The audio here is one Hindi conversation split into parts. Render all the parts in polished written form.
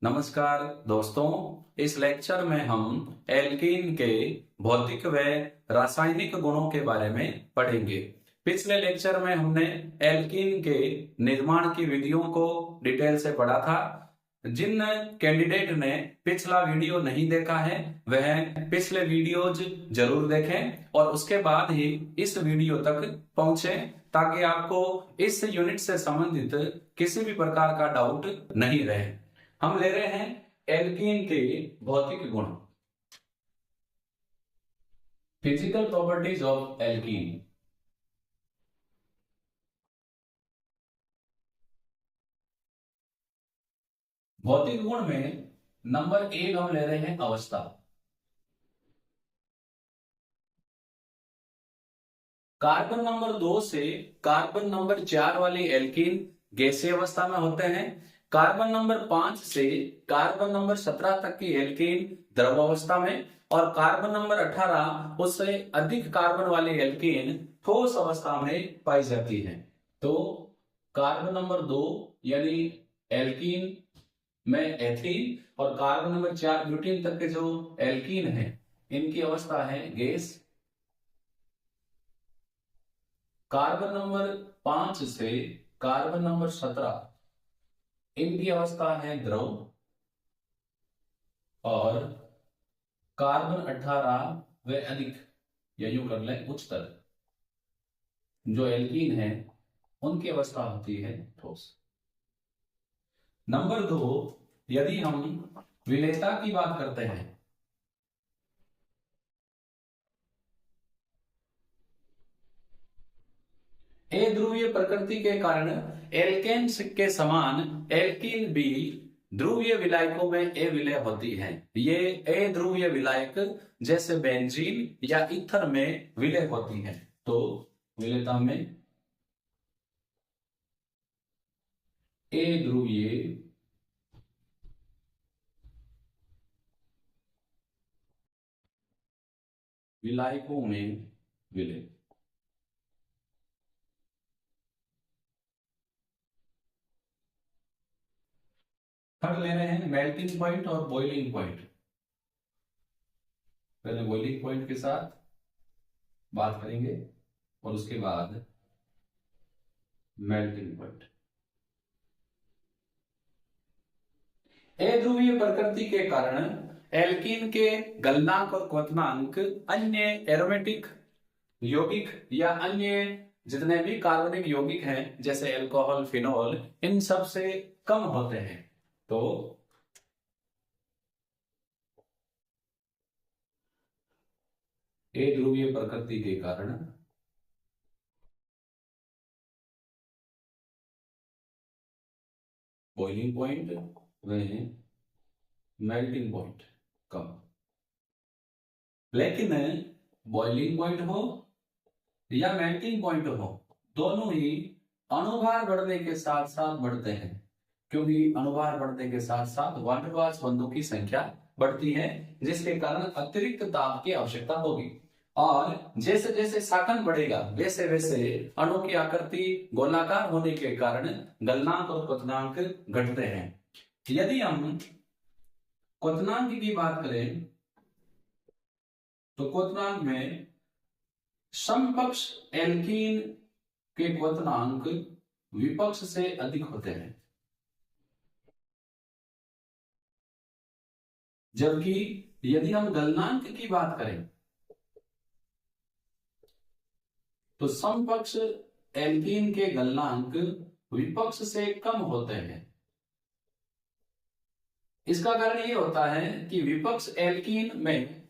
नमस्कार दोस्तों, इस लेक्चर में हम एल्कीन के भौतिक व रासायनिक गुणों के बारे में पढ़ेंगे। पिछले लेक्चर में हमने एल्कीन के निर्माण की विधियों को डिटेल से पढ़ा था। जिन कैंडिडेट ने पिछला वीडियो नहीं देखा है वह पिछले वीडियोज जरूर देखें और उसके बाद ही इस वीडियो तक पहुंचे, ताकि आपको इस यूनिट से संबंधित किसी भी प्रकार का डाउट नहीं रहे। हम ले रहे हैं एल्कीन के भौतिक गुण, फिजिकल प्रॉपर्टीज ऑफ एल्कीन। भौतिक गुण में नंबर 1 हम ले रहे हैं अवस्था। कार्बन नंबर 2 से कार्बन नंबर 4 वाली एल्कीन गैसीय अवस्था में होते हैं। कार्बन नंबर 5 से कार्बन नंबर 17 तक की एल्कीन द्रव अवस्था में, और कार्बन नंबर 18 उससे अधिक कार्बन वाली एल्कीन ठोस अवस्था में पाई जाती है। तो कार्बन नंबर 2 यानी एल्कीन में एथीन और कार्बन नंबर 4 ब्यूटीन तक के जो एल्कीन है इनकी अवस्था है गैस। कार्बन नंबर 5 से कार्बन नंबर 17 इनकी अवस्था है द्रव, और कार्बन 18 व अधिक या यूं कर लें उच्चतर जो एल्कीन है उनकी अवस्था होती है ठोस। नंबर 2, यदि हम विलेयता की बात करते हैं, अध्रुवीय प्रकृति के कारण एल्केन्स के समान एल्कीन भी ध्रुवीय विलायकों में अविलय होती है। ये अध्रुवीय विलायक जैसे बेंजीन या ईथर में विलय होती है। तो विलेयता में अध्रुवीय विलायकों में विलय। थर्ड ले रहे हैं मेल्टिंग पॉइंट और बॉइलिंग पॉइंट। पहले बॉइलिंग पॉइंट के साथ बात करेंगे और उसके बाद मेल्टिंग पॉइंट। अध्रुवीय प्रकृति के कारण एल्कीन के गलनांक और क्वथनांक अन्य एरोमेटिक यौगिक या अन्य जितने भी कार्बनिक यौगिक हैं जैसे अल्कोहल, फिनोल, इन सब से कम होते हैं। तो अध्रुवीय प्रकृति के कारण बॉइलिंग पॉइंट व मेल्टिंग पॉइंट कम। लेकिन बॉइलिंग पॉइंट हो या मेल्टिंग पॉइंट हो, दोनों ही अणुभार बढ़ने के साथ साथ बढ़ते हैं, क्योंकि अणुभार बढ़ने के साथ साथ वैन डर वाल्स बंधों की संख्या बढ़ती है, जिसके कारण अतिरिक्त ताप की आवश्यकता होगी। और जैसे जैसे शाखन बढ़ेगा वैसे वैसे अणु की आकृति गोलाकार होने के कारण गलनांक और क्वथनांक घटते हैं। यदि हम क्वथनांक की बात करें तो क्वथनांक में समपक्ष एल्कीन के क्वथनांक विपक्ष से अधिक होते हैं, जबकि यदि हम गलनांक की बात करें तो समपक्ष एल्कीन के गलनांक विपक्ष से कम होते हैं। इसका कारण यह होता है कि विपक्ष एल्कीन में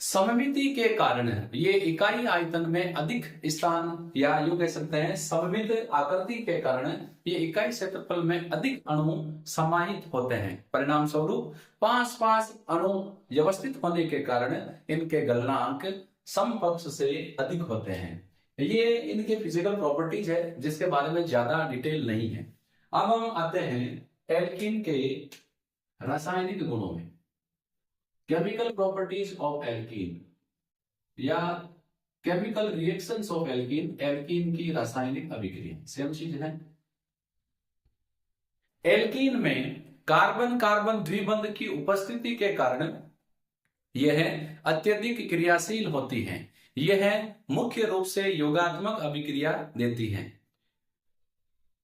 सममिति के कारण ये इकाई आयतन में अधिक स्थान, या यूं कह सकते हैं सममित आकृति के कारण ये इकाई क्षेत्रफल में अधिक अणु समाहित होते हैं। परिणाम स्वरूप पास पास अणु व्यवस्थित होने के कारण इनके गलनांक समपक्ष से अधिक होते हैं। ये इनके फिजिकल प्रॉपर्टीज है जिसके बारे में ज्यादा डिटेल नहीं है। अब हम आते हैं एल्कीन के रासायनिक गुणों में। केमिकल प्रॉपर्टीज ऑफ एल्कीन या chemical reactions of alkene, alkene की रासायनिक अभिक्रिया सेम चीज है। एल्कीन में कार्बन कार्बन द्विबंध की उपस्थिति के कारण यह अत्यधिक क्रियाशील होती हैं। यह मुख्य रूप से योगात्मक अभिक्रिया देती हैं।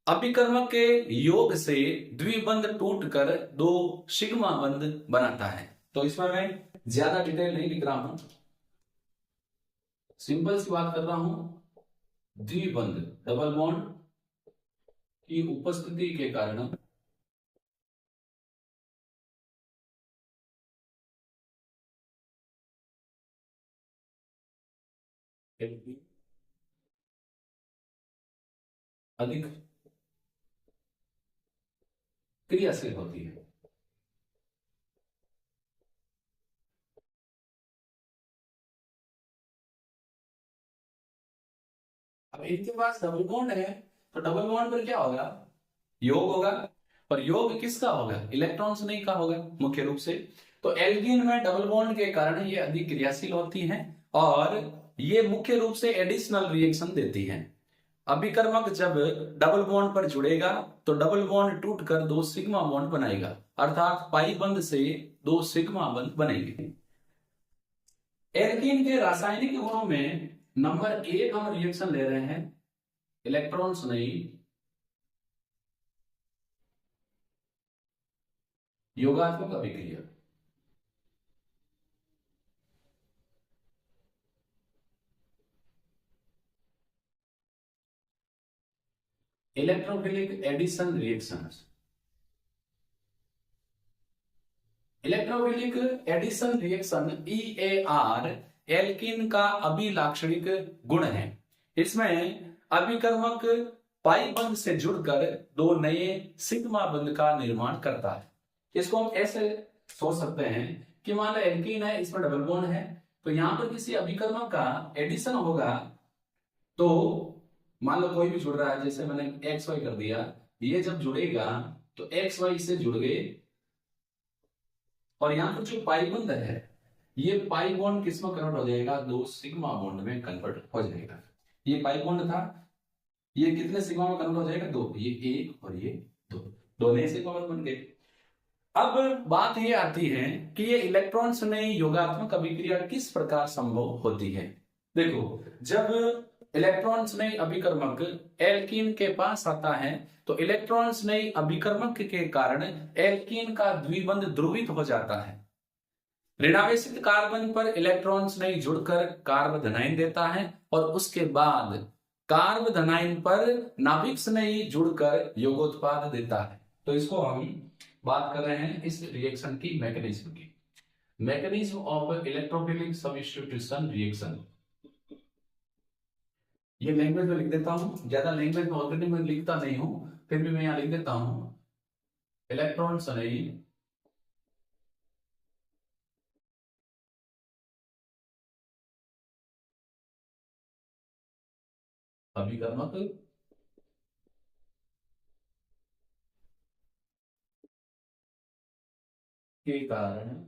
अभिकर्मक के योग से द्विबंध टूटकर दो सिग्मा बंध बनाता है। तो इसमें मैं ज्यादा डिटेल नहीं लिख रहा हूं, सिंपल सी बात कर रहा हूं। द्विबंध डबल बॉन्ड की उपस्थिति के कारण अधिक क्रियाशील होती है। अब इनके पास डबल बॉन्ड है, तो डबल बॉन्ड पर क्या होगा? योग होगा। और योग किसका होगा? इलेक्ट्रॉन्स नहीं का होगा मुख्य रूप से। तो एल्कीन में डबल बॉन्ड के कारण ये अधिक क्रियाशील होती हैं और ये मुख्य रूप से एडिशनल रिएक्शन देती हैं। अभिकर्मक जब डबल बॉन्ड पर जुड़ेगा तो डबल बॉन्ड टूटकर दो सिग्मा बॉन्ड बनाएगा, अर्थात पाई बंध से दो सिग्मा बंध बनेंगे। एल्कीन के रासायनिक गुणों में नंबर 1 हम रिएक्शन ले रहे हैं, इलेक्ट्रॉन्स नहीं, योगात्मक अभिक्रिया। Electrophilic addition reactions. Electrophilic addition reaction EAR alkene का अभिलाक्षणिक गुण है। इसमें अभिकर्मक पाई बंध से जुड़कर दो नए सिग्मा बंध का निर्माण करता है। इसको हम ऐसे सोच सकते हैं कि मान लो एल्कीन है, इसमें डबल बॉन्ड है, तो यहां पर किसी अभिकर्मक का एडिशन होगा तो मान लो कोई भी जुड़ रहा है, जैसे मैंने XY कर दिया, ये जब जुड़ेगा तो XY से जुड़ गए और यहां पर जो पाई बॉन्ड है ये पाई बॉन्ड किस में कन्वर्ट हो जाएगा? दो सिग्मा बॉन्ड में कन्वर्ट हो जाएगा। ये पाई बॉन्ड था, ये कितने सिग्मा में कन्वर्ट हो जाएगा? दो, ये एक और ये दो, दो नए सिग्मा बॉन्ड बन गए। अब बात ये आती है कि ये इलेक्ट्रॉन्स में योगात्मक अभिक्रिया किस प्रकार संभव होती है। देखो, जब इलेक्ट्रॉन्स में अभिकर्मक एल्कीन के पास आता है तो इलेक्ट्रॉन्स में अभिकर्मक के कारण एल्कीन का द्विबंध ध्रुवित हो जाता है। ऋणावेशित कार्बन पर इलेक्ट्रॉन्स नहीं जुड़कर कार्बोधनाइन देता है और उसके बाद कार्बोधनाइन पर नाभिक नहीं जुड़कर योगोत्पाद देता है। तो इसको हम बात कर रहे हैं इस रिएक्शन की मैकेनिज्म की, mechanism of electrophilic substitution reaction. ये लैंग्वेज में लिख देता हूं, ज्यादा लैंग्वेज में ऑलरेडी मैं लिखता नहीं हूं, फिर भी मैं यहां लिख देता हूं, इलेक्ट्रॉन्स नहीं अभिकर्मक के कारण,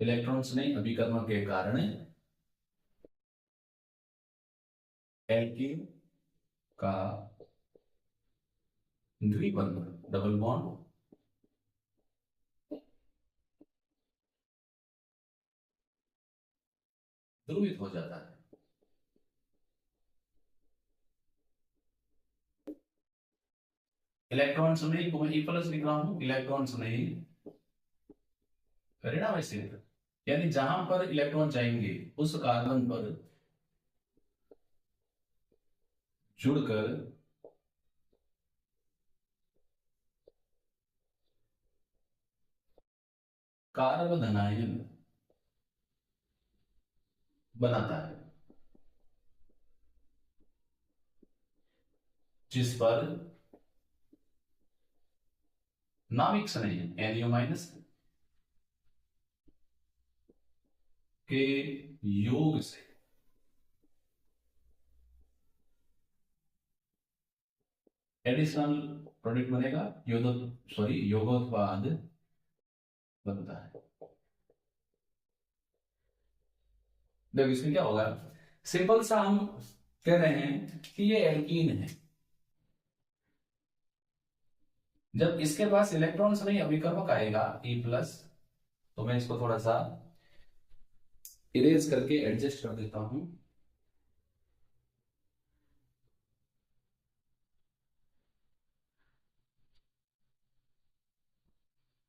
इलेक्ट्रॉन्स नहीं अभिकर्मक के कारण एल्कीन का द्विबंध डबल बॉन्ड ध्रुवित हो जाता है। इलेक्ट्रॉन्स नहीं को मैं E प्लस लिख रहा हूं, इलेक्ट्रॉन्स नहीं ऋणावेशित, यानी जहां पर इलेक्ट्रॉन जाएंगे उस कार्बन पर जुड़कर कार्बोधनाइन बनाता है, जिस पर नाभिक नहीं NO- के योग से एडिशनल प्रोडक्ट बनेगा, योगोत्पाद बनता है। देखो इसमें क्या होगा, सिंपल सा हम कह रहे हैं कि ये एल्कीन है, जब इसके पास इलेक्ट्रॉन्स नहीं अभिकर्मक आएगा E प्लस, तो मैं इसको थोड़ा सा इरेज करके एडजस्ट कर देता हूं।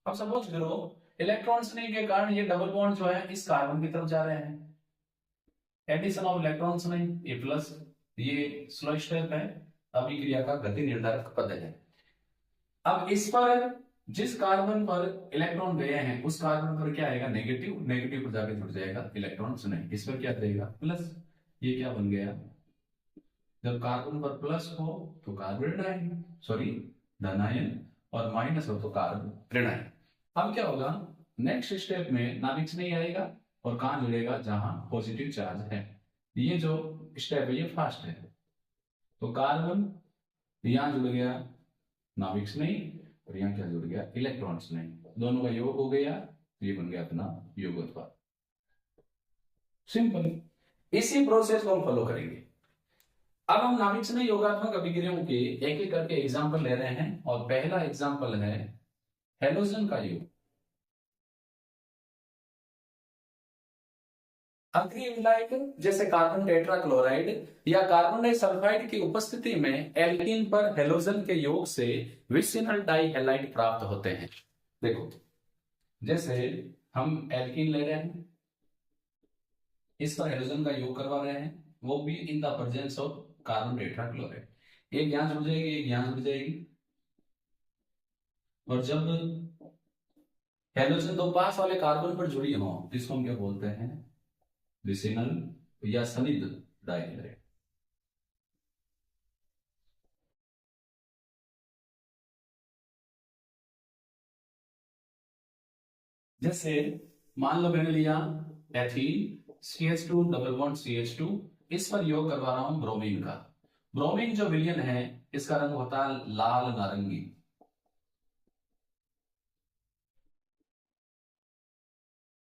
अब सपोज करो इलेक्ट्रॉन्स नहीं के कारण ये डबल बॉन्ड जो है इस कार्बन की तरफ जा रहे हैं, एडिशन ऑफ इलेक्ट्रॉन्स नहीं ए प्लस, ये स्लो स्टेप है, अभिक्रिया का गति निर्धारक पद है। अब इस पर जिस कार्बन पर इलेक्ट्रॉन गए हैं उस कार्बन पर क्या आएगा, नेगेटिव, नेगेटिव पर जाके जुड़ जाएगा इलेक्ट्रॉन्स नहीं, इस पर क्या रहेगा प्लस। ये क्या बन गया, जब कार्बन पर प्लस हो तो कार्बन आयन, सॉरी धनायन, और माइनस हो तो कार्बन ऋणायन। अब क्या होगा, नेक्स्ट स्टेप में नाभिक नहीं आएगा और कहां जुड़ेगा, जहां पॉजिटिव चार्ज है। ये जो स्टेप है ये फास्ट है, तो कार्बन यहां जुड़ गया नाभिक नहीं, और यहां क्या जुड़ गया, इलेक्ट्रॉन्स नहीं, दोनों का योग हो गया, ये बन गया अपना योगोत्पाद। सिंपल, इसी प्रोसेस को हम फॉलो करेंगे। अब हम नाभिक नहीं योगात्मक अभिक्रियाओं के एक एक करके एग्जाम्पल ले रहे हैं, और पहला एग्जाम्पल है हेलोजन का योग। अग्नि विलायक जैसे कार्बन टेट्राक्लोराइड या कार्बन डाइसल्फाइड की उपस्थिति में एल्कीन पर हेलोजन के योग से विसिनल डाइहैलाइड प्राप्त होते हैं। देखो, जैसे हम एल्कीन ले रहे हैं, इस पर हेलोजन का योग करवा रहे हैं, वो भी in the presence of carbon tetrachloride. एक यहां जुड़ जाएगी, एक यहां जुड़ जाएगी, और जब हेलोजन दो पास वाले कार्बन पर जुड़ी हो तो इसको हम क्या बोलते हैं, विसिनल या सनिध डाइहैलाइड। जैसे मान लो मैंने लिया ethene CH2 double bond CH2, इस पर योग करवा रहा हूं ब्रोमीन का। ब्रोमीन जो विलयन है इसका रंग होता है लाल नारंगी।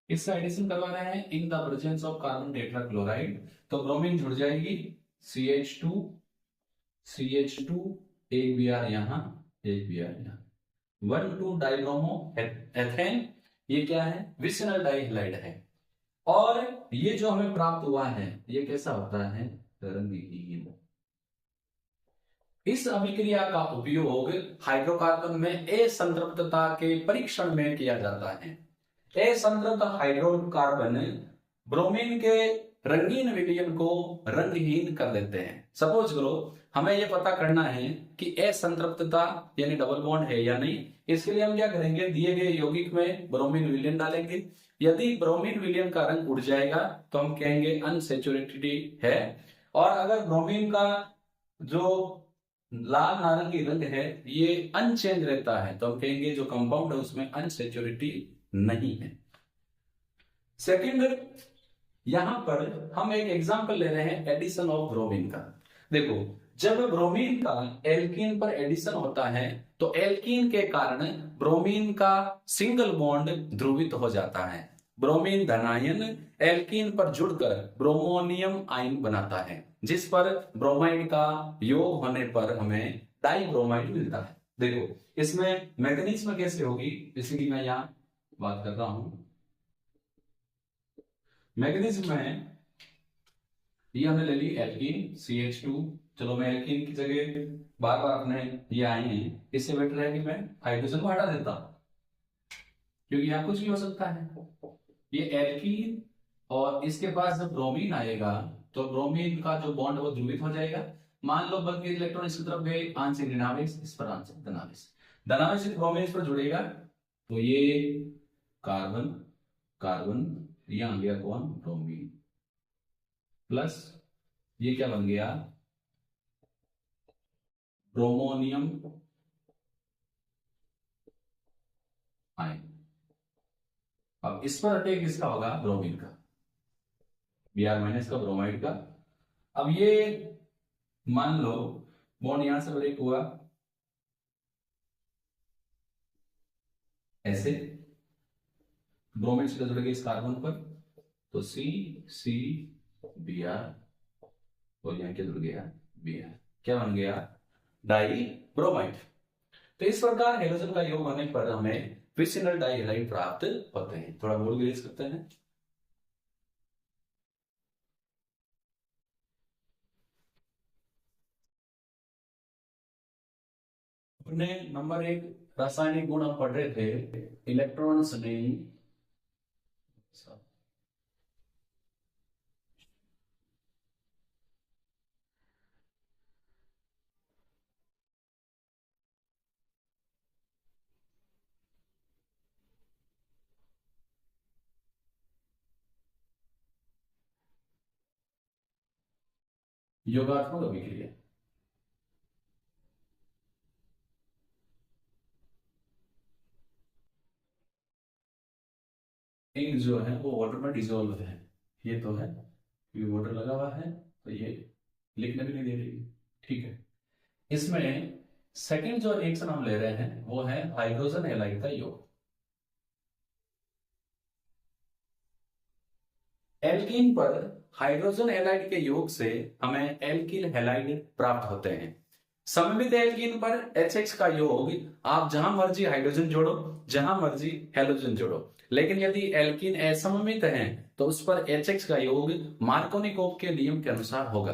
इसका एडिशन करवा रहे हैं in the presence of carbon tetrachloride, तो ब्रोमीन जुड़ जाएगी CH2 CH2, एक Br यहां, एक Br यहां, 1,2 डाइब्रोमो एथेन, ये क्या है, विसिनल डाइहैलाइड है। और ये जो हमें प्राप्त हुआ है ये कैसा होता है, रंगहीन। इस अभिक्रिया का उपयोग हाइड्रोकार्बन में असंतृप्तता के परीक्षण में किया जाता है। असंतृप्त हाइड्रोकार्बन ब्रोमीन के रंगीन विलयन को रंगहीन कर देते हैं। सपोज करो हमें यह पता करना है कि असंतृप्तता यानी डबल बॉन्ड है या नहीं, इसके लिए हम क्या करेंगे, दिए गए यौगिक में ब्रोमीन विलयन डालेंगे। यदि ब्रोमीन विलयन का रंग उड़ जाएगा तो हम कहेंगे अनसैचुरेटेड है, और अगर ब्रोमीन का जो लाल नारंगी रंग है ये अनचेंज रहता है तो हम कहेंगे जो कंपाउंड है उसमें अनसैचुरेटी नहीं है। सेकंड, यहां पर हम एक एग्जांपल ले रहे हैं एडिशन ऑफ ब्रोमीन का। देखो, जब ब्रोमीन का एल्कीन पर एडिशन होता है तो एल्कीन के कारण ब्रोमीन का सिंगल बॉन्ड ध्रुवित हो जाता है। ब्रोमीन धनायन एल्कीन पर जुड़कर ब्रोमोनियम आयन बनाता है, जिस पर ब्रोमाइड का योग होने पर हमें डाइब्रोमाइड मिलता है। देखो, इसमें मैकेनिज्म कैसे होगी, इसी की मैं यहां बात कर रहा हूं। मैकेनिज्म में ये हमने ले ली एल्कीन CH2, चलो मैं एल्कीन की जगह बार बार अपने ये आए हैं, इससे बेटर है कि मैं हाइड्रोजन को हटा देता हूं, क्योंकि यहाँ कुछ भी हो सकता है। ये एल्कीन और इसके पास जब ब्रोमीन आएगा तो ब्रोमीन का जो बॉन्ड वो ध्रुवित हो जाएगा। मान लो बल्कि इलेक्ट्रॉन इस तरफ गए, आंशिक ऋणावेश इस पर, आंशिक धनावेश, धनावेश ब्रोमीन इस पर जुड़ेगा, तो ये कार्बन कार्बन, यहां आ गया कौन, ब्रोमीन, प्लस ये क्या बन गया, ब्रोमोनियम आयन। अब इस पर अटैक किसका होगा, ब्रोमीन का, Br माइनस का, ब्रोमाइड का। अब ये मान लो बॉन्ड यहां से ब्रेक हुआ ऐसे, ब्रोमीन से जुड़ गई इस कार्बन पर, तो CC Br, और यहां क्या जुड़ गया, Br, क्या बन गया, डाई ब्रोमाइड। तो इस प्रकार हेलोजन का योग होने पर हमें फिशनल डाइहैलाइड प्राप्त होते हैं। थोड़ा बोल ग्रेस करते हैं। अपने नंबर 1 रासायनिक गुण हम पढ़ रहे थे, इलेक्ट्रॉन्स ने योगात्मक अभिक्रिया, इंक जो है वो वाटर में डिजोल्व है। ये तो है, ये वाटर लगा हुआ है तो ये लिखने भी नहीं दे रही। ठीक है, इसमें सेकंड जो रिएक्शन हम ले रहे हैं वो है हाइड्रोजन हैलाइड का योग। एल्कीन पर हाइड्रोजन हैलाइड के योग से हमें एल्किल हैलाइड प्राप्त होते हैं। सममित एल्कीन पर HX का योग आप जहां मर्जी हाइड्रोजन जोड़ो, जहां मर्जी हैलोजन जोड़ो, लेकिन यदि एल्कीन असममित है तो उस पर HX का योग मार्कोनिकोव के नियम के अनुसार होगा।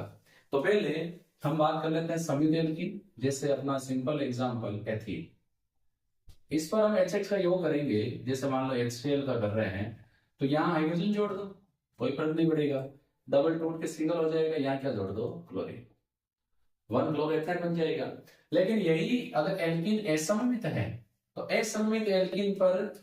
तो पहले हम बात कर लेते हैं सममित एल्कीन, जैसे अपना सिंपल एग्जांपल एथीन। इस पर हम HX का योग करेंगे, जैसे मान लो HCl का कर रहे हैं, तो यहाँ हाइड्रोजन जोड़ दो, कोई फर्क नहीं पड़ेगा, डबल टूट के सिंगल हो जाएगा, यहाँ क्या जोड़ दो, क्लोरीन, 1 क्लोरोएथेन बन जाएगा। लेकिन यही अगर एल्कीन असममित है तो असममित एल्कीन पर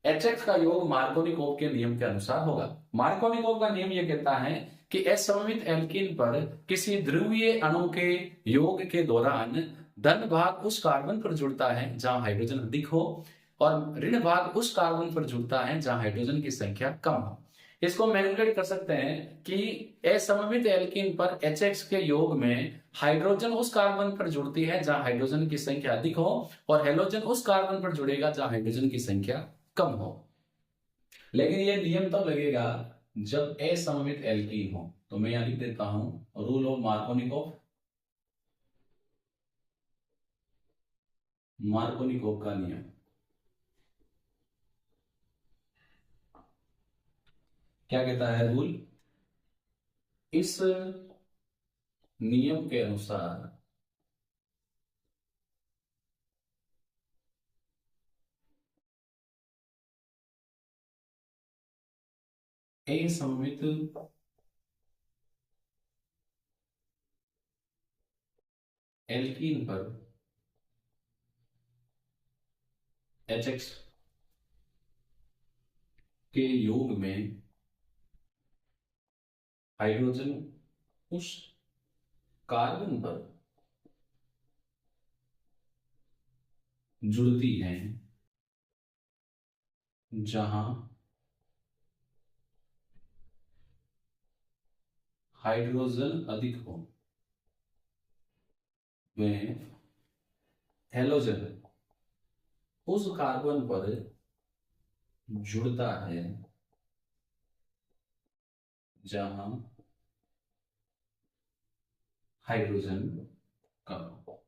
HX का योग मार्कोनिकोव के नियम के अनुसार होगा। मार्कोनिकोव का नियम यह कहता है कि असममित एल्कीन पर किसी ध्रुवीय अणु के योग के दौरान धन भाग उस कार्बन पर जुड़ता है जहां हाइड्रोजन अधिक हो, और ऋण भाग उस कार्बन पर जुड़ता है जहां हाइड्रोजन की संख्या कम हो। इसको मैनिपुलेट कर सकते हैं कि असममित एल्कीन पर HX के योग में हाइड्रोजन उस कार्बन पर जुड़ती है जहां हाइड्रोजन की संख्या अधिक हो, और हेलोजन उस कार्बन पर जुड़ेगा जहां हाइड्रोजन की संख्या कम हो। लेकिन यह नियम तब लगेगा जब असममित एल्कीन हो। तो मैं यहां लिख देता हूं रूल ऑफ मार्कोनिकोव। मार्कोनिकोव का नियम क्या कहता है? रूल, इस नियम के अनुसार असममित एल्कीन पर HX के योग में हाइड्रोजन उस कार्बन पर जुड़ती है जहां हाइड्रोजन अधिक हो, में हेलोजन उस कार्बन पर जुड़ता है जहां हाइड्रोजन कम हो।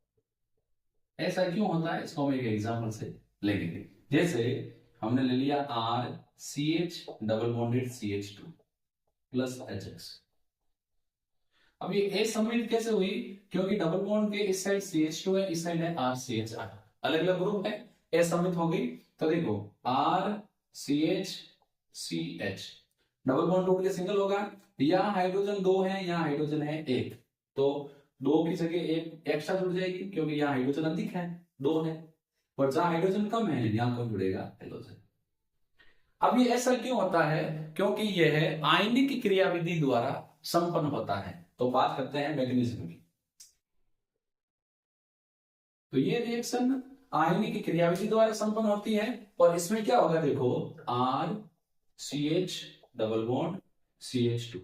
ऐसा क्यों होता है, इसको हम एक एग्जांपल से लेंगे। जैसे हमने ले लिया RCH double bonded CH2 plus HX। अब ये असममित कैसे हुई? क्योंकि डबल बॉन्ड के इस साइड CH2 है, इस साइड है RCH, अलग अलग ग्रुप है, असममित हो गई। तो देखो RCH CH, डबल बॉन्ड टूट के सिंगल होगा। यहाँ हाइड्रोजन 2 है, यहाँ हाइड्रोजन है 1, तो 2 की जगह 1 एक्स्ट्रा जुड़ जाएगी, क्योंकि यहाँ हाइड्रोजन अधिक है, 2 है, और जहां हाइड्रोजन कम है यहाँ कौन जुड़ेगा? हाइड्रोजन। अब ये ऐसा क्यों होता है? क्योंकि यह आयनिक क्रियाविधि द्वारा संपन्न होता है। तो बात करते हैं मैग्नीशियम की। तो ये रिएक्शन आयनिक क्रियाविधि द्वारा संपन्न होती है, और इसमें क्या होगा देखो, RCH डबल बॉन्ड CH2।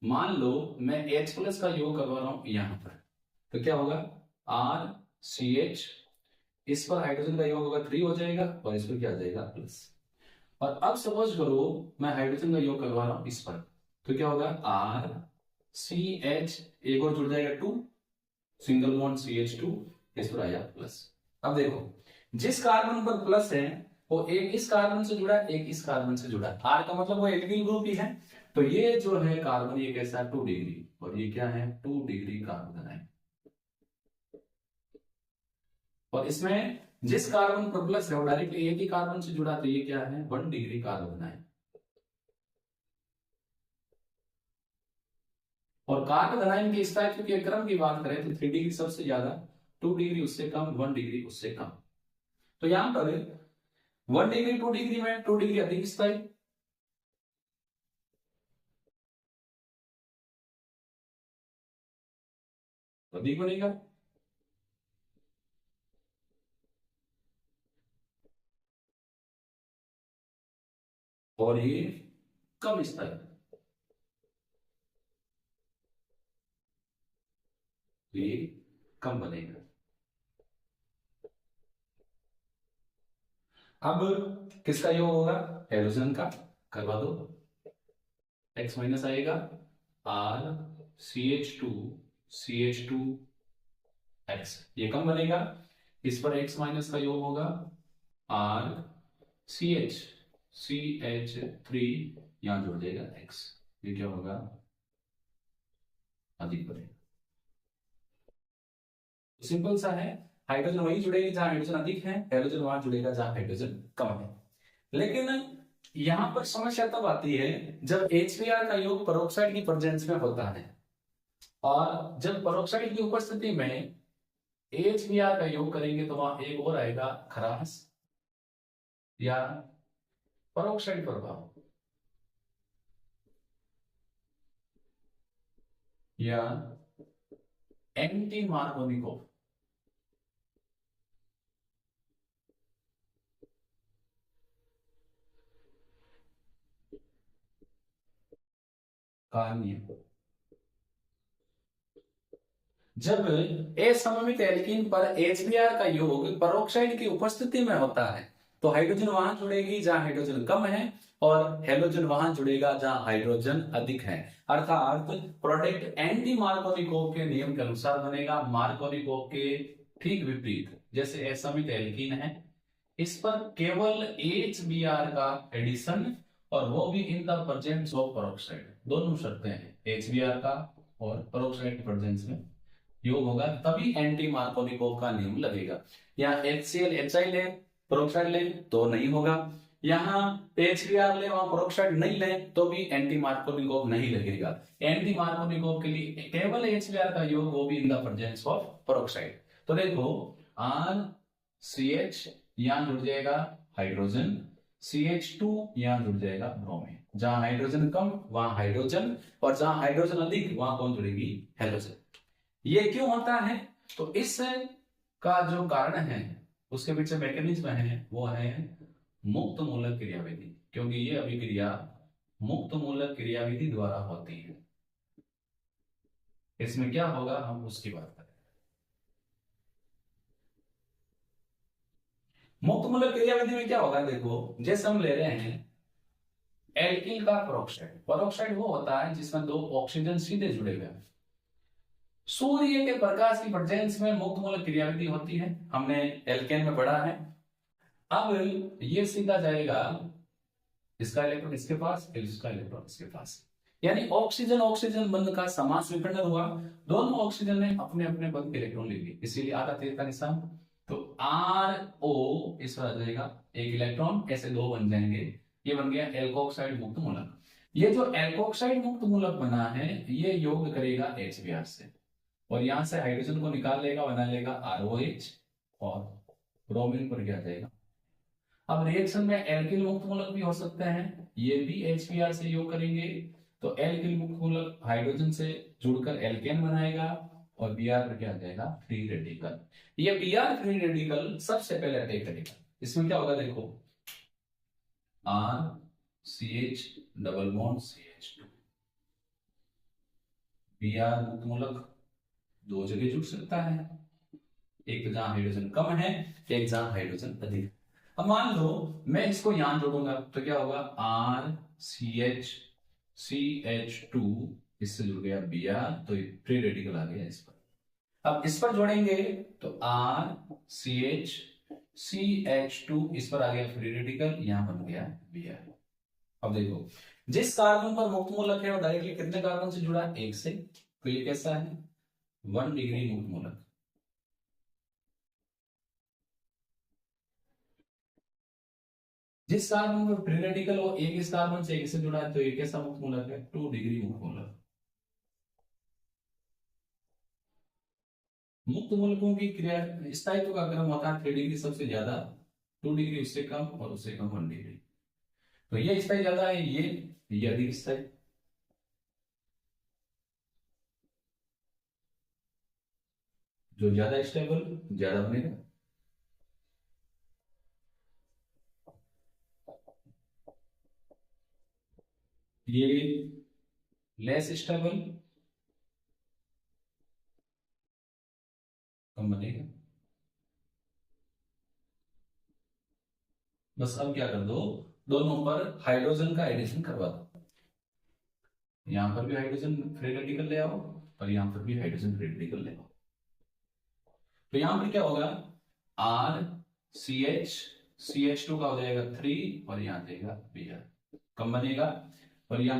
मान लो मैं H प्लस का योग करवा रहा हूं यहां पर, तो क्या होगा? RCH, इस पर हाइड्रोजन का योग होगा 3 हो जाएगा, और इस पर क्या आ जाएगा? प्लस। और अब सपोज करो मैं हाइड्रोजन का योग करवा रहा हूं इस पर, तो क्या होगा? RCH, एक और जुड़ जाएगा 2, सिंगल बॉन्ड CH2, इस पर आया प्लस। अब देखो, जिस कार्बन पर प्लस है वो एक इस कार्बन से जुड़ा है, एक इस कार्बन से जुड़ा है। आर का मतलब वो एल्किल ग्रुप ही है। तो ये जो है कार्बन, ये कैसा है 2 डिग्री, और ये क्या है 2 डिग्री कार्बन है। और इसमें जिस कार्बन पर प्लस है वो डायरेक्टली एक ही कार्बन से जुड़ा, तो ये क्या है 1 डिग्री कार्बन है। और कार्बन आयन के स्थायित्व के क्रम की बात करें तो 3 डिग्री सबसे ज्यादा, 2 डिग्री उससे कम, 1 डिग्री उससे कम। तो यहां पर 1 डिग्री 2 डिग्री में 2 डिग्री अधिक स्थायी, अधिक बनेगा। और ये कम स्थायी, तो ये कम बनेगा। अब किसका योग होगा, हेलोजन का, करवा दो। एक्स माइनस आएगा, r c h two x, ये कम बनेगा। इस पर एक्स माइनस का योग होगा, आर सी एच थ्री, यहां जुड़ जाएगा एक्स, ये क्या होगा अधिक बनेगा। सिंपल सा है, हाइड्रोजन वही जुड़ेगी जहां हाइड्रोजन अधिक है, हाइड्रोजन वहां जुड़ेगा जहां हाइड्रोजन कम है। लेकिन यहां पर समस्या तब आती है जब HBr का योग पेरोक्साइड की प्रेजेंस में होता है। और जब पेरोक्साइड की उपस्थिति में HBr का योग करेंगे तो वहां एक और आएगा खरास या पेरोक्साइड प्रभाव, या एंटी मार्कोनिकोव। कहानी, जब असममित एल्कीन पर HBr का योग पेरोक्साइड की उपस्थिति में होता है तो हाइड्रोजन वहां जुड़ेगी जहां हाइड्रोजन कम है, और हेलोजन वहां जुड़ेगा जहां हाइड्रोजन अधिक है। अर्थात प्रोडक्ट एंटी मार्कोनिकोव के नियम के अनुसार बनेगा, मार्कोनिकोव के ठीक विपरीत। जैसे असममित एल्कीन है, इस पर केवल HBr का एडिशन, और वो भी in the presence of peroxide, दोनों शर्तें हैं, HBr का और पेरोक्साइड के प्रेजेंस में योग होगा, तभी एंटी मार्कोनिकोव का नियम लगेगा। यहाँ HCl HI ले, पेरोक्साइड ले तो नहीं होगा। यहाँ HBr ले, वहां पेरोक्साइड नहीं ले तो भी एंटी मार्कोनिकोव नहीं लगेगा। एंटी मार्कोनिकोव के लिए केवल HBr का योग, वो भी in the presence of peroxide. तो देखो RCH यहां जुड़ जाएगा हाइड्रोजन, CH2 यहां जुड़ जाएगा ब्रोमीन। जहां हाइड्रोजन कम वहां हाइड्रोजन, और जहां हाइड्रोजन अधिक वहां कौन जुड़ेगी, हेलोजन। ये क्यों होता है, तो इस का जो कारण है उसके पीछे मैकेनिज्म है, वो है मुक्त मूलक क्रियाविधि, क्योंकि ये अभिक्रिया मुक्त मूलक क्रियाविधि द्वारा होती है। इसमें क्या होगा हम उसकी बात करें। मुक्त मूलक क्रियाविधि में क्या होगा, देखो जैसे हम ले रहे हैं एल्किल का पेरोक्साइड, पेरोक्साइड वो होता है जिसमें 2 ऑक्सीजन सीधे जुड़े हुए हैं। सूर्य के प्रकाश की प्रेजेंस में मुक्त मूलक क्रियाविधि होती है, हमने एल्केन में पढ़ा है। अब ये सीधा जाएगा, इसका इलेक्ट्रॉन इसके पास, फिर इसका इलेक्ट्रॉन इसके पास, यानी ऑक्सीजन ऑक्सीजन बंध का समास विखंडन हुआ, दोनों ऑक्सीजन ने अपने अपने बंध के इलेक्ट्रॉन ले लिए, इसीलिए आधा तीर का निशान। तो RO इस पर आ जाएगा एक इलेक्ट्रॉन, ऐसे 2 बन जाएंगे, ये बन गया एल्कोक्साइड मुक्त मूलक। ये जो एल्कोक्साइड मुक्त मूलक बना है ये योग करेगा HBr से, और यहां से हाइड्रोजन को निकाल लेगा, बना लेगा ROH, और ब्रोमीन पर क्या जाएगा। अब रिएक्शन में एल्किल मुक्त मूलक भी हो सकते हैं, ये भी HBr से योग करेंगे, तो एल्किल मुक्त मूलक हाइड्रोजन से जुड़कर एल्केन बनाएगा, और Br पर क्या आ जाएगा फ्री रेडिकल। ये Br फ्री रेडिकल सबसे पहले अटैक करेगा। इसमें क्या होगा देखो, RCH double bond CH2, Br मुक्त मूलक 2 जगह जुड़ सकता है, एक जहां हाइड्रोजन कम है, एक जहां हाइड्रोजन अधिक है। अब मान लो मैं इसको यहां जोड़ूंगा तो क्या होगा, RCH CH2 इससे जुड़ गया Br, तो फ्री रेडिकल आ गया इस पर। अब इस पर जोड़ेंगे तो RCH इस पर आ गया फ्री रेडिकल, यहां बन गया Br। अब देखो जिस कार्बन पर मुक्त मूलक है वो डायरेक्टली कितने कार्बन से जुड़ा है, एक से, तो ये कैसा है 1 डिग्री मुक्त मूलक। जिस कार्बन पर फ्री रेडिकल वो एक इस कार्बन से एक से जुड़ा है तो ये कैसा मुक्त मूलक है 2 डिग्री मुक्त मूलक। मुक्त मूलकों की क्रिया स्थायित्व का क्रम होता है 3 डिग्री सबसे ज्यादा, 2 डिग्री उससे कम और उससे कम 1 डिग्री। तो ये स्थायी ज्यादा है, ये अधिक स्थायी। जो ज्यादा स्टेबल ज्यादा बनेगा। ये लेस स्टेबल कम बनेगा। बस अब क्या कर दो, दोनों पर हाइड्रोजन का एडिशन करवा दो। यहां पर भी हाइड्रोजन फ्री रेडिकल ले आओ और यहां पर भी हाइड्रोजन फ्री रेडिकल ले आओ। तो यहां पर क्या होगा RCH का हो जाएगा 3 और यहां देगा Br, कम बनेगा। और यहां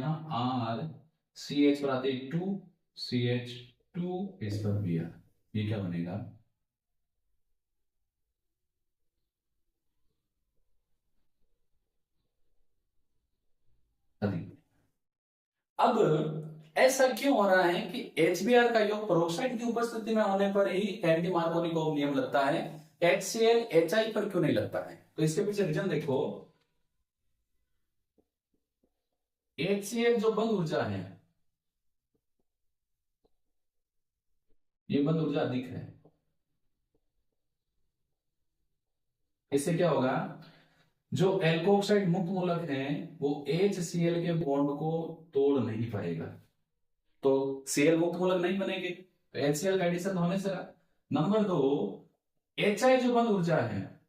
RCH पर आते 2CH2 इस पर Br, ये क्या बनेगा अधिक। अब ऐसा क्यों हो रहा है कि HBr का योग पेरोक्साइड की उपस्थिति में होने पर ही एंटी मार्कोनिकोव नियम लगता है, HCl HI पर क्यों नहीं लगता है? तो इसके पीछे रीजन देखो, HCl जो बंद ऊर्जा है ये बंद ऊर्जा अधिक है। इससे क्या होगा, जो एल्कोक्साइड मुक्त मूलक है वो HCl के बॉन्ड को तोड़ नहीं पाएगा, तो Cl मुक्त मूलक नहीं बनेंगे, तो HCl का एडिशन होने से। नंबर 2, HI जो बंद ऊर्जा है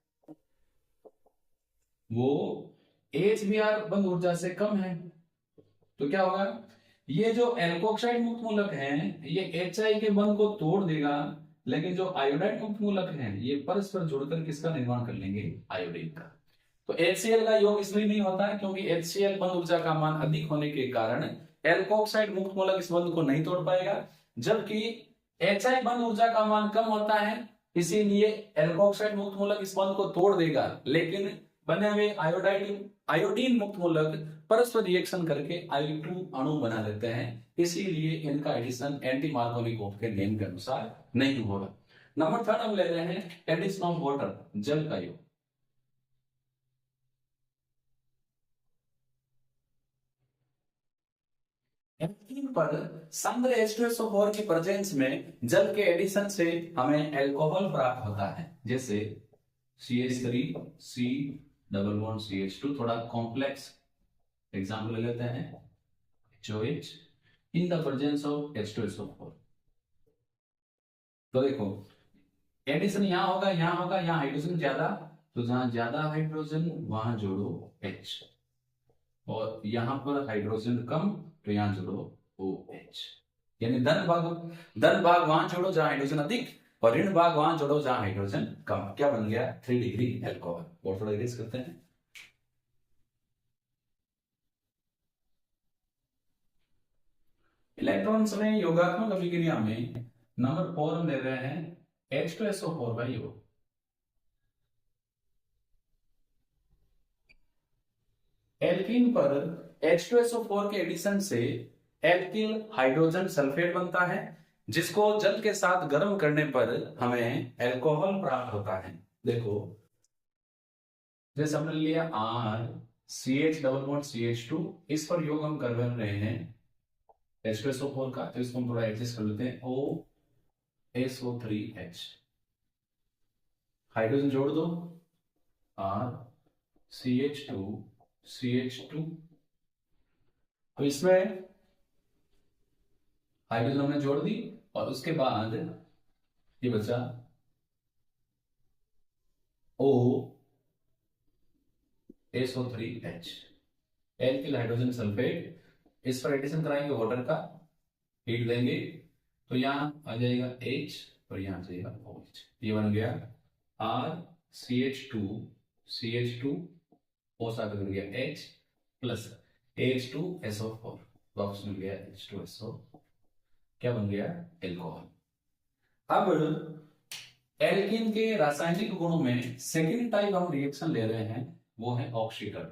वो HBr बंद ऊर्जा से कम है, तो क्या होगा, ये जो एल्कोक्साइड मुक्त मूलक है ये HI के बंध को तोड़ देगा, लेकिन जो आयोडाइड मुक्त मूलक है ये परस्पर जुड़कर किसका निर्माण कर लेंगे, आयोडीन का। तो HCl का योग इसलिए नहीं होता है क्योंकि HCl बंध ऊर्जा का मान अधिक होने के कारण एल्कोक्साइड मुक्त मूलक इस बंध को नहीं तोड़ पाएगा, जबकि HI बंध ऊर्जा का मान कम होता है, इसीलिए एल्कोक्साइड मुक्त मूलक इस बंध को तोड़ देगा, लेकिन बने हुए आयोडीन मुक्त मूलक परस्पर रिएक्शन करके I2 अणु बना देते हैं, इसीलिए इनका एडिशन एंटी मार्कोनिकोव के नियम के अनुसार नहीं होगा। नंबर 3 हम ले रहे हैं एडिशन ऑफ वाटर, जल का योग। एल्कीन पर संग्र H2SO4 की प्रेजेंस में जल के एडिशन से हमें अल्कोहल प्राप्त होता है, जैसे CH3 C double bond CH2, थोड़ा कॉम्प्लेक्स एग्जाम्पल ले लेते हैं HOH in the presence of H2SO4। तो देखो एडिशन यहां होगा यहां होगा, यहां हाइड्रोजन ज्यादा, तो जहां ज्यादा हाइड्रोजन वहां जोड़ो H, और यहां पर हाइड्रोजन कम तो यहां जोड़ो OH, यानी धन भाग वहां जोड़ो जहां हाइड्रोजन अधिक और ऋण भाग वहां जोड़ो जहां हाइड्रोजन कम। क्या बन गया 3 डिग्री अल्कोहल। और थोड़ा इरेज करते हैं। इलेक्ट्रॉन्स में योगात्मक अभिक्रिया में नंबर 4 हम ले रहे हैं H2SO4 का योग। एल्कीन पर H2SO4 के एडिशन से एल्किल हाइड्रोजन सल्फेट बनता है, जिसको जल के साथ गर्म करने पर हमें अल्कोहल प्राप्त होता है। देखो जैसे हमने लिया RCH डबल बॉन्ड CH2, इस पर योग हम कर रहे हैं H2SO4 का, तो इसको हम थोड़ा एडजस्ट कर लेते हैं OSO3H, हाइड्रोजन जोड़ दो RCH2CH2, तो इसमें हाइड्रोजन हमने जोड़ दी और उसके बाद ये बचा OSO3H, एल्किल हाइड्रोजन सल्फेट, इस पर एडिशन कराएंगे वाटर का, हीट देंगे तो यहां आ जाएगा H और यहाँ से OH, ये बन गया RCH2 O साथ बन गया H प्लस H2SO4, वापस मिल गया H2SO, क्या बन गया एल्कोहल। अब एल्कीन के रासायनिक गुणों में सेकेंड टाइप हम रिएक्शन ले रहे हैं, वो है ऑक्सीकरण।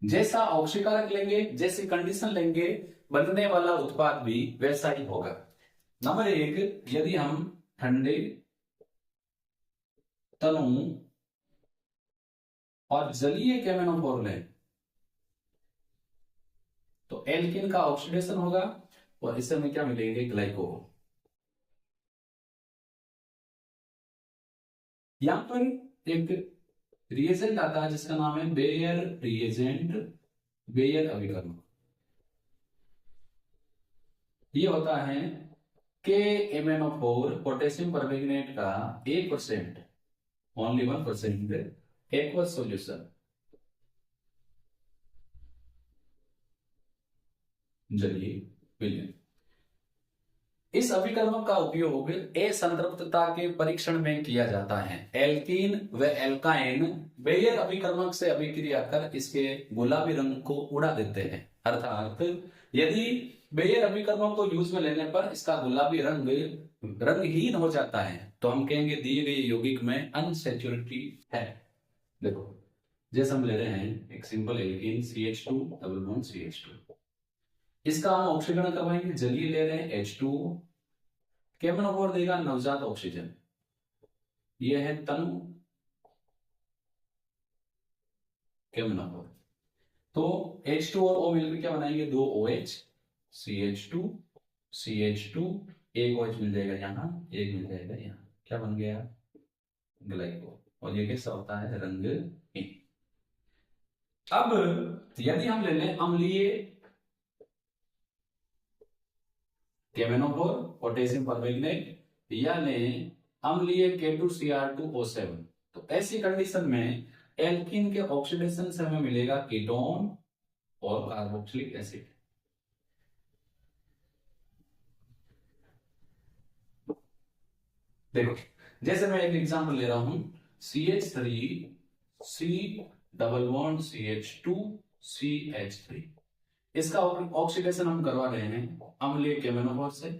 जैसा ऑक्सीकरण लेंगे, जैसी कंडीशन लेंगे, बनने वाला उत्पाद भी वैसा ही होगा। नंबर 1, यदि हम ठंडे तनु और जलीय केमेनोफोर लें तो एल्कीन का ऑक्सीडेशन होगा और इससे हमें क्या मिलेंगे, ग्लाइकोल। यहां पर एक रिएजेंट आता है जिसका नाम है बेयर रिएजेंट, बेयर अभिकर्मक। ये होता है KMnO4 पोटेशियम परमैंगनेट का 1%, ओनली 1% एक्वस सॉल्यूशन, जलीय विलयन। इस अभिकर्मक का उपयोग असंतृप्तता के परीक्षण में किया जाता है। एल्कीन व एल्काइन बेयर अभिकर्मक से अभिक्रिया कर इसके गुलाबी रंग को उड़ा देते हैं, अर्थात यदि बेयर अभिकर्मक को यूज में लेने पर इसका गुलाबी रंग रंगहीन हो जाता है तो हम कहेंगे दिए गए यौगिक में अनसैचुरेटी है। देखो, जैसे हम ले रहे हैं एक simple alkene CH2 double bond CH2, इसका हम ऑक्सीकरण करवाएंगे, जलीय ले रहे हैं H2O, केमेनोफोर देगा नवजात ऑक्सीजन, यह है तनु केमेनोफोर। तो H2 और O मिलकर क्या बनाएंगे, 2 OH, CH2 एक OH मिल जाएगा यहाँ, एक मिल जाएगा यहाँ, क्या बन गया, ग्लाइकोल। और ये कैसा होता है, रंगहीन। अब यदि हम ले लें अम्लीय केमेनोफोर पोटेशियम परमैंगनेट या लें अम्लीय K2Cr2O7, तो ऐसी कंडीशन में एल्कीन के ऑक्सीडेशन से हमें मिलेगा कीटोन और कार्बोक्सिलिक एसिड। देखो, जैसे मैं एक एग्जांपल ले रहा हूं, CH3C double bond CH2 CH3, इसका ऑक्सीडेशन हम करवा रहे हैं अम्लीय केमेनोफोर से।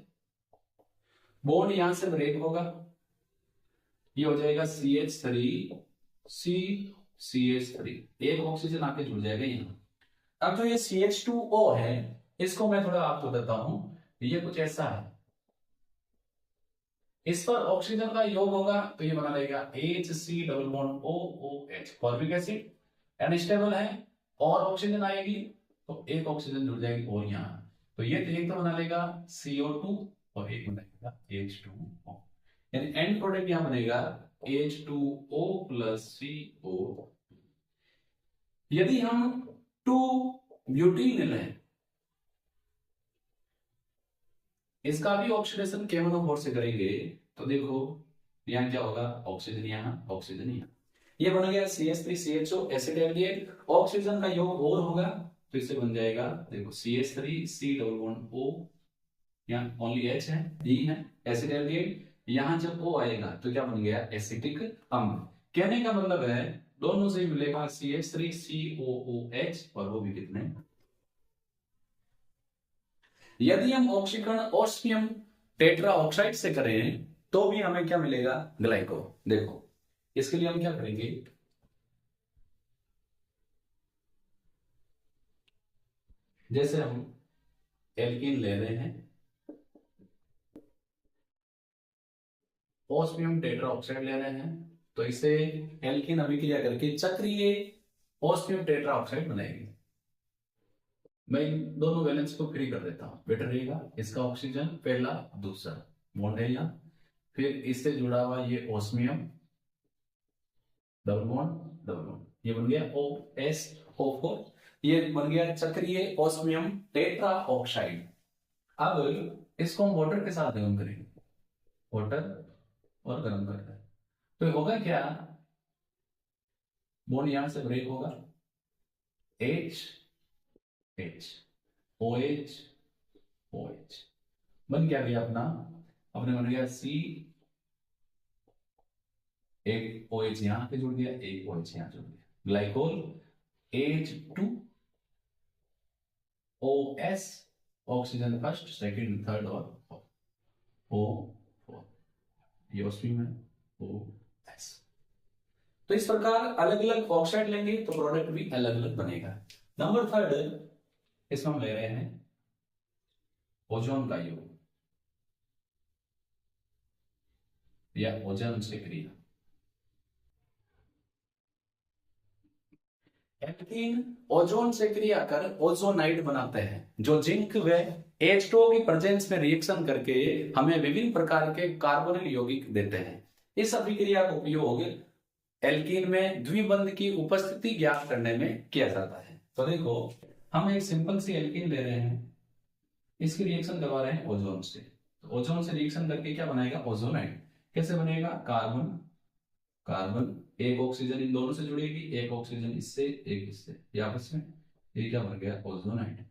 बॉन्ड यहां से ब्रेक होगा, ये हो जाएगा CH3C CH3, एक ऑक्सीजन आके जुड़ जाएगा यहाँ। अब जो ये CH2O है, इसको मैं थोड़ा आपको बताता हूं, ये कुछ ऐसा है, इस पर ऑक्सीजन का योग होगा तो ये बना रहेगा HC double bond OOH, formic acid, unstable है, और ऑक्सीजन आएगी तो एक ऑक्सीजन जुड़ जाएगी और यहाँ, तो ये एक तो बना लेगा CO2 और एक बनेगा H2O, यानी एंड प्रोडक्ट यहां बनेगा H2O प्लस CO। यदि हम 2 ब्यूटीन लें, इसका भी ऑक्सीडेशन केमेनोफोर से करेंगे तो देखो यहाँ क्या होगा, ऑक्सीजन यहाँ, ऑक्सीजन यहाँ, ये बन गया CH3CHO एसिड, ऑक्सीजन का योग और होगा तो इससे बन जाएगा, देखो CH3C डबल बॉन्ड O, यहाँ ओनली H है, D है, एसिड एल्डिहाइड, यहाँ जब O आएगा तो क्या बन गया, एसिटिक अम्ल। कहने का मतलब है दोनों से मिलेगा CH3COOH, और वो भी कितने, यदि हम ऑक्सीकरण ऑस्मियम टेट्रा ऑक्साइड से करें तो भी हमें क्या मिलेगा, ग्लाइको। देखो, इसके लिए हम क्या करेंगे, जैसे हम एल्कीन ले रहे हैं, ऑस्मियम टेट्रा ऑक्साइड ले रहे हैं, तो इसे एल्कीन अभिक्रिया करके चक्रीय ऑस्मियम टेट्रा ऑक्साइड बनाएंगे। मैं इन दोनों वैलेंस को फ्री कर देता हूं, बेटर रहेगा। इसका ऑक्सीजन पहला दूसरा बॉन्ड है यहाँ, फिर इससे जुड़ा हुआ ये ऑस्मियम डबल बॉन्ड, ये बन गया OSO4, ये बन गया चक्रीय ऑस्मियम टेट्रा ऑक्साइड। अब इसको हम वाटर के साथ गर्म करेंगे, वाटर और गर्म करते हैं तो होगा क्या, बॉन्ड यहां से ब्रेक होगा, H OH OH बन क्या गया अपना, अपने बन गया C, एक OH यहां पे जुड़ गया, एक OH यहां जुड़ गया, glycol H2OS, oxygen first second third और O4, ये ऑक्सीजन है OS। तो इस प्रकार अलग अलग ऑक्साइड लेंगे तो प्रोडक्ट भी अलग अलग बनेगा। नंबर थर्ड, इसमें हम ले रहे हैं ओजोन का योग या ओजोन से क्रिया। एल्कीन ओजोन से क्रिया कर ओजोनाइड बनाते हैं, जो जिंक व H2O की प्रेजेंस में रिएक्शन करके हमें विभिन्न प्रकार के कार्बोनिल यौगिक देते हैं। इस अभिक्रिया का उपयोग एल्कीन में द्विबंध की उपस्थिति ज्ञात करने में किया जाता है। तो देखो, हम एक सिंपल सी एल्कीन ले रहे हैं, इसकी रिएक्शन करवा रहे हैं ओजोन से, तो ओजोन से रिएक्शन करके क्या बनाएगा, ओजोनाइड। कैसे बनेगा, कार्बन कार्बन, एक ऑक्सीजन इन दोनों से जुड़ेगी, एक ऑक्सीजन इससे एक इससे, ये आपस में ये क्या बन गया, ओजोनाइड।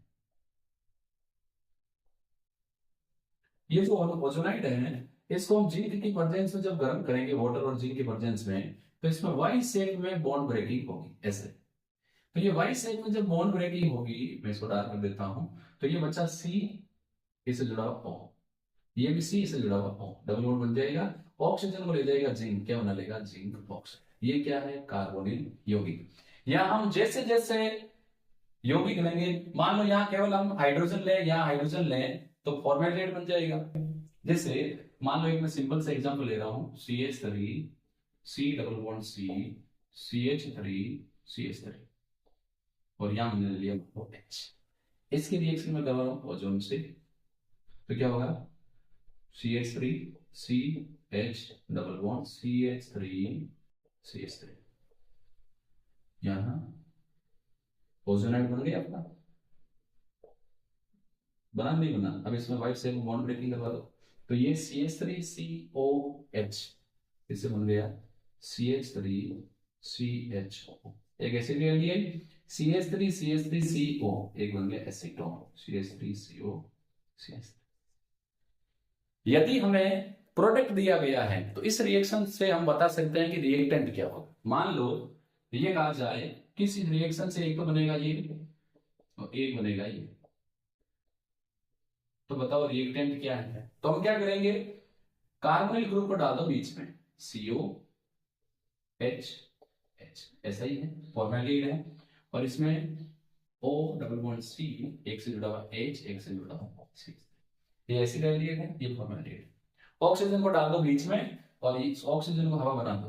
ये जो ओजोनाइड है, इसको हम जिंक की प्रेजेंस में जब गर्म करेंगे, वाटर और जिंक की प्रेजेंस में, तो इसमें वाई शेप में बॉन्ड ब्रेकिंग होगी ऐसे। तो ये वाई शेप में जब बॉन्ड ब्रेकिंग होगी, मैं इसको डार्क कर देता हूं, तो ये बच्चा सी इसे जुड़ा हुआ O, ये भी सी से जुड़ा हुआ O, डबल बॉन्ड बन जाएगा, ऑक्सीजन को ले जाएगा जिंक, क्या बना लेगा, जिंक ऑक्साइड। ये क्या है, कार्बोनिल यौगिक। या हम जैसे जैसे यौगिक लेंगे, मान लो यहाँ केवल हम हाइड्रोजन लें, यहाँ हाइड्रोजन लें, तो फॉर्मेल्डिहाइड बन जाएगा। जैसे मान लो एक मैं सिंपल से एग्जांपल ले रहा हूँ, CH3 C double bond C CH3 CH3, और यहां हमने लिया OH। इसकी रिएक्शन में करवा रहा हूं ओजोन से, तो क्या होगा, CH3 CH double bond CH3 CH3, यहां ओजोनाइड बन गया अपना, बना नहीं बना, अब इसमें वाइट से बॉन्ड ब्रेकिंग करवा दो, तो ये CH3COH, इससे बन गया CH3CHO, एक एसिड ले लिया, CH3CH3CO, एक बन गया एसीटोन, CH3CO CH3। यदि हमें प्रोडक्ट दिया गया है तो इस रिएक्शन से हम बता सकते हैं कि रिएक्टेंट क्या होगा। मान लो ये कहा जाए किसी रिएक्शन से एक तो बनेगा ये और एक बनेगा ये, तो बताओ रिएक्टेंट क्या है। तो हम क्या करेंगे, कार्बोनिल ग्रुप को डाल दो बीच में, COH, ऐसा ही है, फॉर्मेल्डिहाइड है, और इसमें O डबल बॉन्ड C, एक से जुड़ा हुआ H, एक से जुड़ा हुआ C, ये एसिड है, ये फॉर्मेल्डिहाइड। ऑक्सीजन को डाल दो बीच में और इस ऑक्सीजन को हवा बना दो,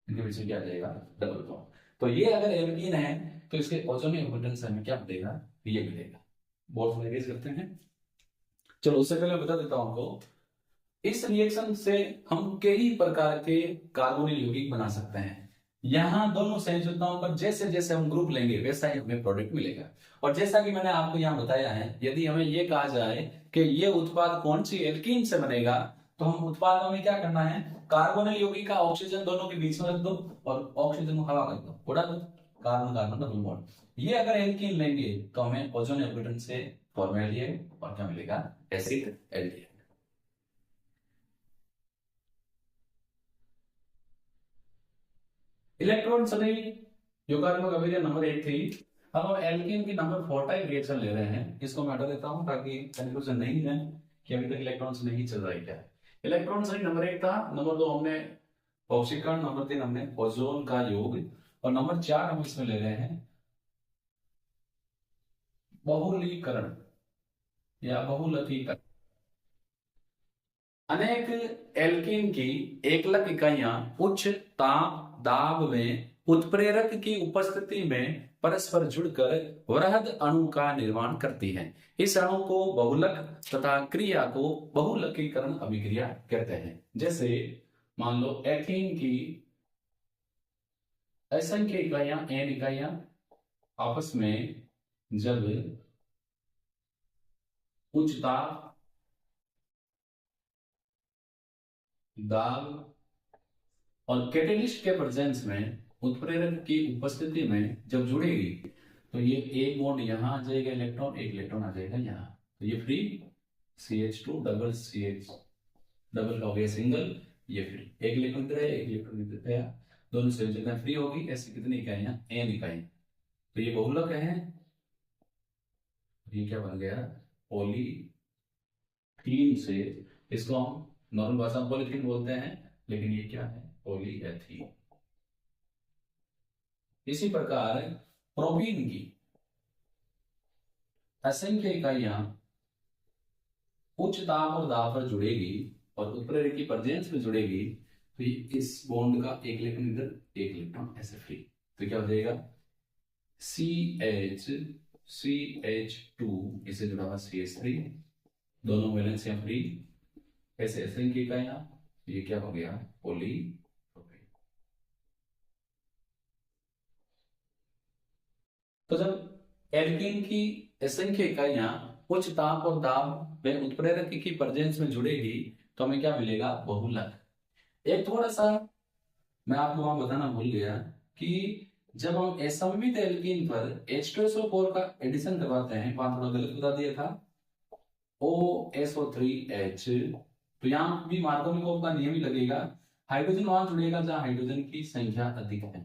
इनके बीच में क्या आ जाएगा, डबल बॉन्ड। तो ये अगर एल्कीन है तो इसके ओजोनिक अबंडेंस हमें क्या मिलेगा, ये मिलेगा। बोर्ड में करते हैं। चलो उससे पहले बता देता हूं आपको, इस रिएक्शन से हम कई प्रकार के कार्बोनिल यौगिक बना सकते हैं। यहाँ दोनों संयोजनों पर जैसे जैसे हम ग्रुप लेंगे वैसा ही हमें प्रोडक्ट मिलेगा। और जैसा कि मैंने आपको यहाँ बताया है, यदि हमें ये कहा जाए कि ये उत्पाद कौन सी एल्कीन से बनेगा, तो हम उत्पादों में क्या करना है, कार्बोनिल यौगिक का ऑक्सीजन दोनों के बीच में रख दो और ऑक्सीजन को हवा कर दो, उड़ा दो, कार्बन कार्बन डबल बॉन्ड। ये अगर एल्कीन लेंगे तो हमें ओजोन एल्बिडन से फॉर्मेल्डिहाइड और क्या मिलेगा, एसिड एल्डिहाइड। इलेक्ट्रॉन सभी युग्मात्मक अभिक्रिया नंबर 1 थी। अब हम एल्कीन की नंबर 4 टाइप रिएक्शन ले रहे हैं, इसको मैं हटा देता हूं ताकि कंफ्यूजन नहीं है कि अभी तक इलेक्ट्रॉन्स नहीं चल रहा है क्या। इलेक्ट्रॉन सभी नंबर 1 था, नंबर 2 हमने ऑक्सीकरण, नंबर 3 हमने ओजोन का योग, और नंबर 4 हम इसमें ले रहे हैं बहुलीकरण या बहुलकीकरण। अनेक एल्कीन की एकलक इकाइयां उच्च ताप दाब में उत्प्रेरक की उपस्थिति में परस्पर जुड़कर वृहद अणु का निर्माण करती हैं। इस अणु को बहुलक तथा क्रिया को बहुलकीकरण अभिक्रिया कहते हैं। जैसे मान लो एथीन की असंख्य इकाइयां, एन इकाइयां आपस में जब उच्च ताप दाब और कैटेलिस्ट के प्रेजेंस में उत्प्रेरक की उपस्थिति में जब जुड़ेगी तो ये एक बॉन्ड यहाँ आ जाएगा इलेक्ट्रॉन, एक इलेक्ट्रॉन आ जाएगा यहाँ, तो ये free CH2 double CH double हो गया सिंगल, ये फ्री, एक इलेक्ट्रॉन इधर है, एक इलेक्ट्रॉन इधर गया, दोनों से जगह फ्री होगी। ऐसी कितनी इकाइयां, n इकाई, तो ये बहुलक है, ये क्या बन गया पॉलीथीन से, इसको हम नॉर्मल भाषा में पॉलीथीन बोलते हैं, लेकिन ये क्या है पॉलीएथीन। इसी प्रकार प्रोपीन की असंख्य इकाइयां उच्च ताप और दाब पर जुड़ेगी और उत्प्रेरक की प्रेजेंस में जुड़ेगी, तो इस बॉन्ड का एक इलेक्ट्रॉन इधर, एक इलेक्ट्रॉन ऐसे फ्री, तो क्या हो जाएगा CH2 इसे जुड़ा हुआ CH3, दोनों वैलेंस यहाँ फ्री, ऐसे असंख्य इकाइयां, ये क्या हो गया पॉलीप्रोपीन। तो जब एल्कीन की असंख्य इकाइयां उच्च ताप और दाब में उत्प्रेरक की प्रेजेंस में जुड़ेगी, तो हमें क्या मिलेगा बहुलक। एक थोड़ा सा मैं आपको वहां बताना भूल गया कि जब हम असममित एल्कीन पर H2SO4 का एडिशन करवाते हैं, वहां थोड़ा गलत बता दिया था, OSO3H, तो यहाँ भी मार्कोनिकोव का नियम ही लगेगा, हाइड्रोजन वहां जुड़ेगा जहां हाइड्रोजन की संख्या अधिक है,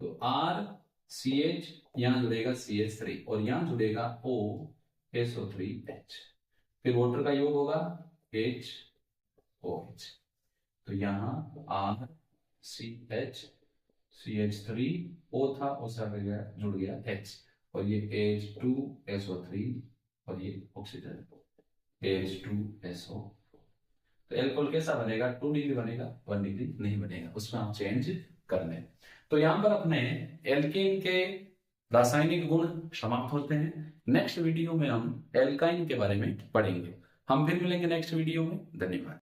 तो RCH यहाँ जुड़ेगा CH3 और यहाँ जुड़ेगा OSO3H, फिर वाटर का योग होगा HOH, तो यहाँ RCH CH3 O था, उससे जुड़ गया H, और ये H2SO3 और ये ऑक्सीजन H2SO, तो एल्कोहल कैसा बनेगा 2 डिग्री बनेगा, 1 डिग्री नहीं बनेगा, उसमें हम चेंज कर लें। तो यहां पर अपने एल्केन के रासायनिक गुण समाप्त होते हैं। नेक्स्ट वीडियो में हम एल्काइन के बारे में पढ़ेंगे। हम फिर मिलेंगे नेक्स्ट वीडियो में। धन्यवाद।